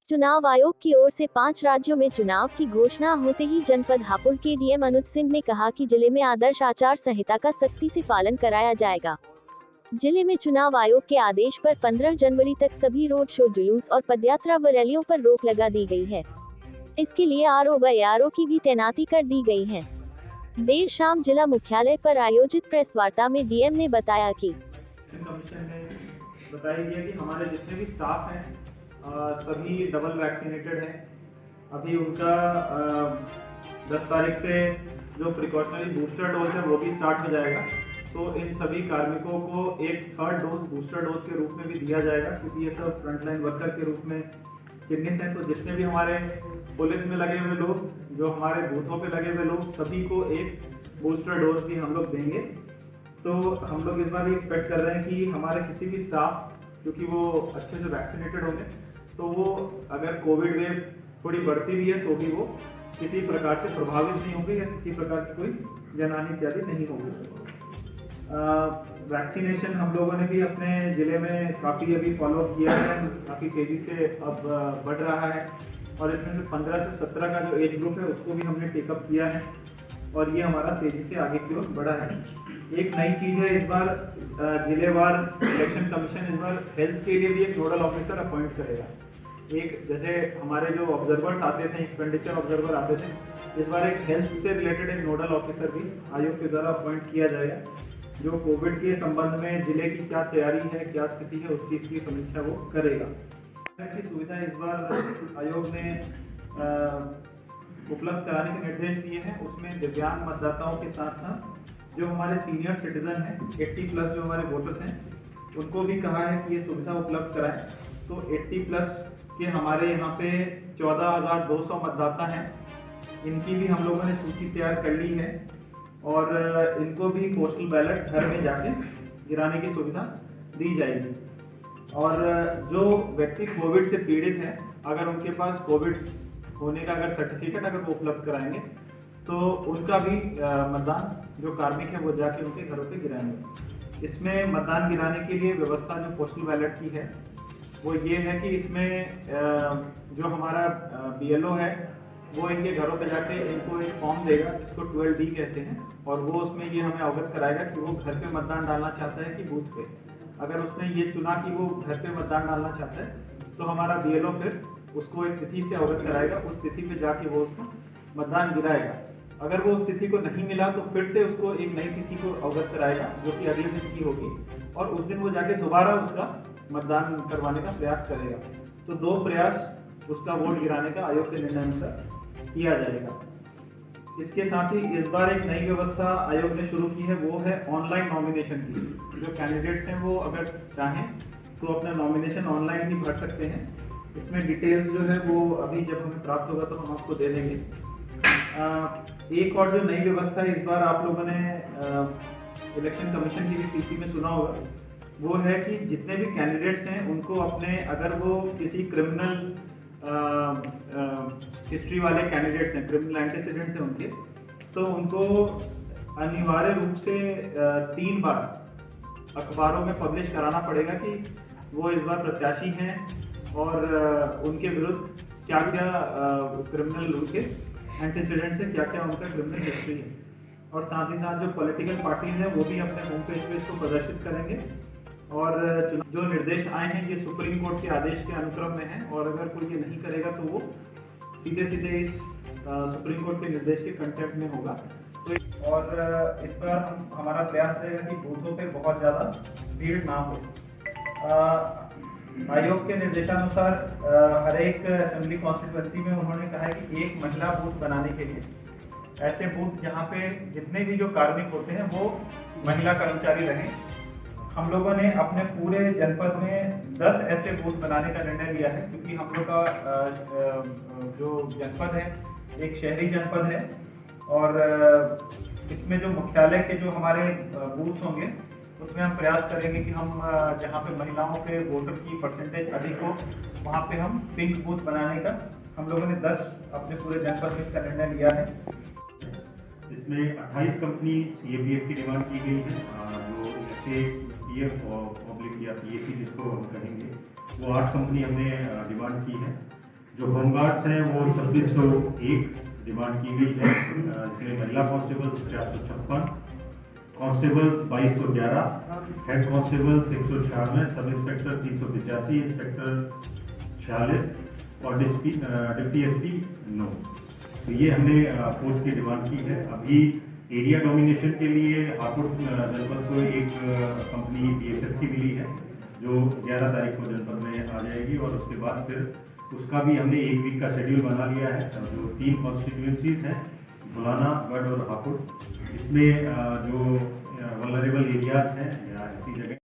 चुनाव आयोग की ओर से 5 राज्यों में चुनाव की घोषणा होते ही जनपद हापुड़ के डीएम अनुज सिंह ने कहा कि जिले में आदर्श आचार संहिता का सख्ती से पालन कराया जाएगा। जिले में चुनाव आयोग के आदेश पर 15 जनवरी तक सभी रोड शो, जुलूस और पदयात्रा व रैलियों पर रोक लगा दी गई है। इसके लिए आरओ व एआरओ की भी तैनाती कर दी गई है। देर शाम जिला मुख्यालय पर आयोजित प्रेस वार्ता में डीएम ने बताया कि कमीशन ने बताया गया कि हमारे जितने भी स्टाफ हैं सभी डबल वैक्सीनेटेड हैं। अभी उनका 10 तारीख से जो प्रिकॉशनरी बूस्टर डोज है वो भी स्टार्ट हो जाएगा। तो इन सभी कार्मिकों को एक थर्ड डोज बूस्टर डोज के रूप में भी दिया जाएगा, क्योंकि ये सब फ्रंटलाइन वर्कर के रूप में चिन्हित हैं। तो जितने भी हमारे पुलिस में लगे हुए लोग, जो हमारे बूथों पे लगे हुए लोग, सभी को एक बूस्टर डोज भी हम लोग देंगे। तो हम लोग इस बार भी एक्सपेक्ट कर रहे हैं कि हमारे किसी भी स्टाफ, क्योंकि वो अच्छे से वैक्सीनेटेड होंगे, तो वो अगर कोविड वेव थोड़ी बढ़ती भी है तो भी वो किसी प्रकार से प्रभावित नहीं होंगे या किसी प्रकार की कोई जनहानि इत्यादि नहीं होगी। वैक्सीनेशन हम लोगों ने भी अपने ज़िले में काफ़ी अभी फॉलो किया है, काफ़ी तेज़ी से अब बढ़ रहा है। और इसमें से 15 से 17 का जो एज ग्रुप है उसको भी हमने टेकअप किया है और ये हमारा तेज़ी से आगे की ओर बढ़ा है। एक नई चीज़ है, इस बार जिलेवार इलेक्शन कमीशन इस बार हेल्थ के लिए भी एक नोडल ऑफिसर अपॉइंट करेगा। एक जैसे हमारे जो ऑब्जर्वर्स आते थे, एक्सपेंडिचर ऑब्जर्वर आते थे, इस बार एक हेल्थ से रिलेटेड एक नोडल ऑफिसर भी आयोग के द्वारा अपॉइंट किया जाएगा, जो कोविड के संबंध में जिले की क्या तैयारी है, क्या स्थिति है, उस चीज़ की समीक्षा वो करेगा। की सुविधा इस बार आयोग ने उपलब्ध कराने के निर्देश दिए हैं। उसमें दिव्यांग मतदाताओं के साथ साथ जो हमारे सीनियर सिटीजन हैं, 80+ जो हमारे वोटर्स हैं, उनको भी कहा है कि ये सुविधा उपलब्ध कराएं। तो 80+ के हमारे यहाँ पे 14,200 मतदाता हैं, इनकी भी हम लोगों ने सूची तैयार कर ली है और इनको भी पोस्टल बैलेट घर में जाके गिराने की सुविधा दी जाएगी। और जो व्यक्ति कोविड से पीड़ित हैं, अगर उनके पास कोविड होने का अगर सर्टिफिकेट अगर वो उपलब्ध कराएंगे तो उनका भी मतदान जो कार्मिक है वो जाके उनके घरों पे गिराएंगे। इसमें मतदान गिराने के लिए व्यवस्था जो पोस्टल बैलेट की है वो ये है कि इसमें जो हमारा बीएलओ है वो इनके घरों पे जाके इनको एक फॉर्म देगा जिसको 12D कहते हैं, और वो उसमें ये हमें अवगत कराएगा कि वो घर पे मतदान डालना चाहता है कि बूथ पे। अगर उसने ये चुना कि वो घर पे मतदान डालना चाहता है तो हमारा बीएलओ फिर उसको एक तिथि से अवगत कराएगा, उस तिथि पे जाके वो उसको मतदान गिराएगा। अगर वो उस तिथि को नहीं मिला तो फिर से उसको एक नई तिथि को अवगत कराएगा, जो कि अगले दिन की होगी, और उस दिन वो जाके दोबारा उसका मतदान करवाने का प्रयास करेगा। तो 2 प्रयास उसका वोट गिराने का आयोग के निर्णय अनुसार किया जाएगा। इसके साथ ही इस बार एक नई व्यवस्था आयोग ने शुरू की है, वो है ऑनलाइन नॉमिनेशन की। जो कैंडिडेट्स हैं वो अगर चाहें तो अपना नॉमिनेशन ऑनलाइन भी भर सकते हैं। इसमें डिटेल्स जो है वो अभी जब हमें प्राप्त होगा तो हम आपको दे देंगे। एक और जो नई व्यवस्था है, इस बार आप लोगों ने इलेक्शन कमीशन की भी सीसी में सुना होगा, वो है कि जितने भी कैंडिडेट्स हैं उनको अपने, अगर वो किसी क्रिमिनल हिस्ट्री वाले कैंडिडेट्स हैं, क्रिमिनल एंटीसीडेंट्स हैं उनके, तो उनको अनिवार्य रूप से 3 बार अखबारों में पब्लिश कराना पड़ेगा कि वो इस बार प्रत्याशी हैं और उनके विरुद्ध क्या क्या क्रिमिनल उनके एंटीसीडेंट्स है, क्या क्या उनका क्रिमिनल हिस्ट्री है। और साथ ही साथ जो पॉलिटिकल पार्टीज हैं वो भी अपने होम पेज पे इसको प्रदर्शित करेंगे। और जो निर्देश आए हैं ये सुप्रीम कोर्ट के आदेश के अनुक्रम में हैं, और अगर कोई ये नहीं करेगा तो वो सीधे इस सुप्रीम कोर्ट के निर्देश के कंटेम्प्ट में होगा। तो और इस पर हमारा प्रयास रहेगा कि बूथों पे बहुत ज़्यादा भीड़ ना हो। आयोग के निर्देशानुसार हर एक असेंबली कॉन्स्टिट्यूएंसी में उन्होंने कहा है कि एक महिला बूथ बनाने के लिए, ऐसे बूथ जहाँ पे जितने भी जो कार्मिक होते हैं वो महिला कर्मचारी रहें। हम लोगों ने अपने पूरे जनपद में 10 ऐसे बूथ बनाने का निर्णय लिया है, क्योंकि हम लोग का जो जनपद है एक शहरी जनपद है और इसमें जो मुख्यालय के जो हमारे बूथ होंगे उसमें हम प्रयास करेंगे कि हम जहाँ पे महिलाओं के वोटर की परसेंटेज अधिक हो वहाँ पे हम पिंक बूथ बनाने का हम लोगों ने 10 अपने पूरे जनपद में इसका निर्णय लिया है। इसमें 28 कंपनी CAPF की डिमांड की गई है, जो जैसे PF पब्लिक या PAC जिसको हम कहेंगे, वो 8 कंपनी हमने डिमांड की है। जो होमगार्ड्स हैं वो 2601 डिमांड की गई है, इसमें महिला constables 456, constables 2211, head constables 196, sub inspector 385, inspector 46 और डिप्टी एसपी 9। तो ये हमने पोस्ट की डिमांड की है। अभी एरिया डोमिनेशन के लिए हापुड़ जनपद को एक कंपनी बीएसएफ की मिली है, जो 11 तारीख को जनपद में आ जाएगी और उसके बाद फिर उसका भी हमने एक वीक का शेड्यूल बना लिया है। जो 3 कॉन्स्टिट्यूएंसीज हैं, बुलाना, गढ़ और हापुड़, इसमें जो वल्नरेबल एरियाज हैं या ऐसी जगह